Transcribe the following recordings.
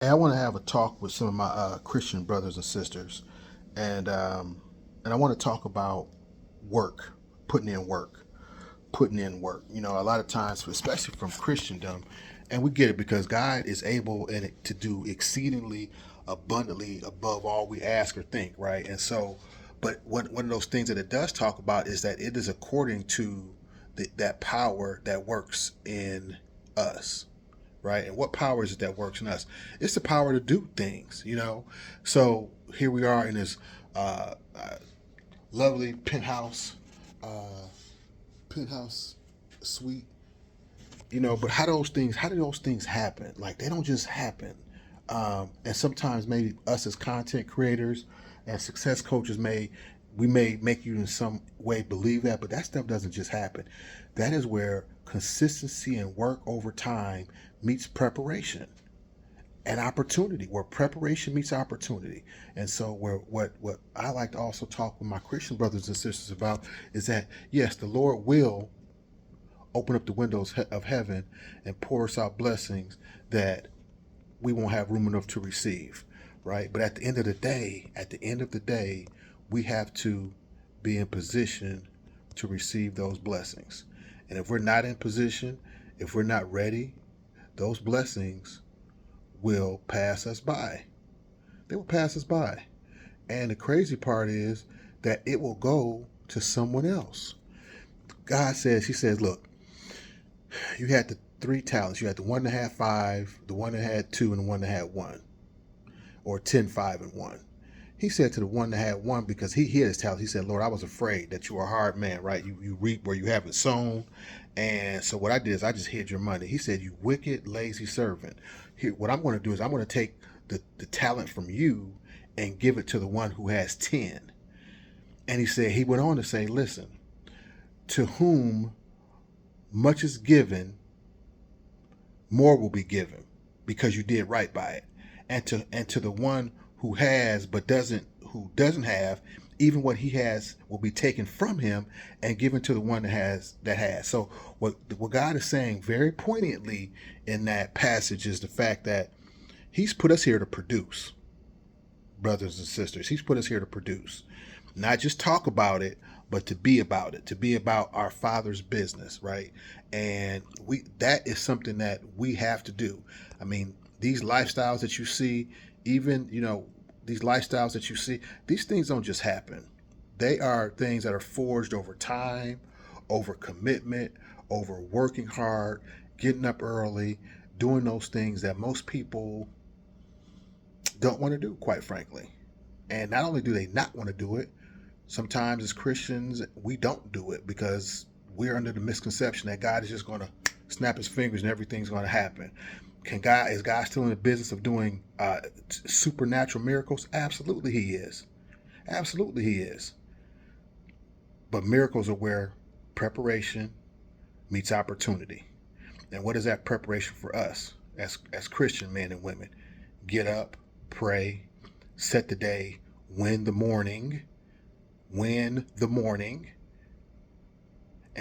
Hey, I want to have a talk with some of my Christian brothers and sisters, and I want to talk about work, putting in work, putting in work. You know, a lot of times, especially from Christendom, and we get it because God is able and to do exceedingly abundantly above all we ask or think, right? And so, but one of those things that it does talk about is that it is according to that power that works in us, right? And what power is it that works in us? It's the power to do things, you know. So here we are in this lovely uh, penthouse suite, you know. But how do those things happen? Like they don't just happen. And sometimes maybe us as content creators and success coaches may make you in some way believe that, but that stuff doesn't just happen. That is where consistency and work over time meets preparation and opportunity, where preparation meets opportunity. And so where what I like to also talk with my Christian brothers and sisters about is that yes, the Lord will open up the windows of heaven and pour us out blessings that we won't have room enough to receive, right? But at the end of the day, we have to be in position to receive those blessings. And if we're not in position, if we're not ready, those blessings will pass us by. They will pass us by. And the crazy part is that it will go to someone else. God says, He says, look, you had the three talents. You had the one that had five, the one that had two, and the one that had one, or 10, 5, and one. He said to the one that had one, because he hid his talent, he said, Lord, I was afraid that you are a hard man, right? You reap where you haven't sown. And so what I did is I just hid your money. He said, you wicked, lazy servant. Here, what I'm going to do is I'm going to take the talent from you and give it to the one who has 10. And he went on to say, listen, to whom much is given, more will be given because you did right by it. And to the one who has but doesn't have, even what he has will be taken from him and given to the one that has. So what God is saying very poignantly in that passage is the fact that He's put us here to produce, brothers and sisters. He's put us here to produce, not just talk about it, but to be about it, to be about our Father's business, right? And that is something that we have to do. I mean, these lifestyles that you see, even, these lifestyles that you see, these things don't just happen. They are things that are forged over time, over commitment, over working hard, getting up early, doing those things that most people don't want to do, quite frankly. And not only do they not want to do it, sometimes as Christians, we don't do it because we're under the misconception that God is just going to snap his fingers and everything's going to happen. Is God still in the business of doing supernatural miracles? Absolutely he is. Absolutely he is. But miracles are where preparation meets opportunity. And what is that preparation for us as Christian men and women? Get up, pray, set the day, win the morning, and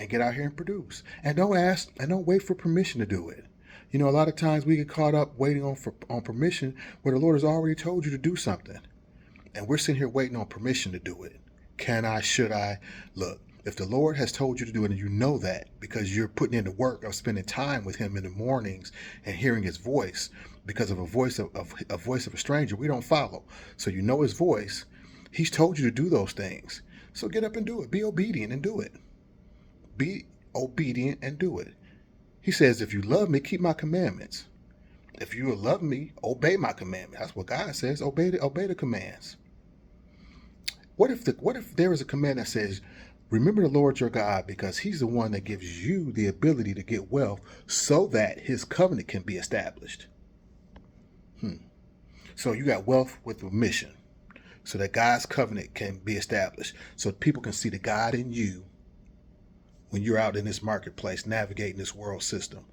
get out here and produce. And don't ask and don't wait for permission to do it. You know, a lot of times we get caught up waiting on permission where the Lord has already told you to do something. And we're sitting here waiting on permission to do it. Can I? Should I? Look, if the Lord has told you to do it and you know that because you're putting in the work of spending time with him in the mornings and hearing his voice, because of a voice of a stranger, we don't follow. So you know his voice. He's told you to do those things. So get up and do it. Be obedient and do it. Be obedient and do it. He says, if you love me, keep my commandments. If you love me, obey my commandments. That's what God says. Obey the commands. What if there is a command that says, remember the Lord your God because he's the one that gives you the ability to get wealth so that his covenant can be established. So you got wealth with a mission so that God's covenant can be established so people can see the God in you when you're out in this marketplace navigating this world system,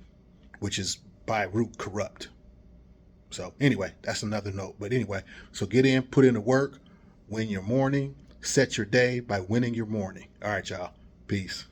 which is by root corrupt. So anyway, that's another note. But anyway, so get in, put in the work, win your morning, set your day by winning your morning. All right, y'all. Peace.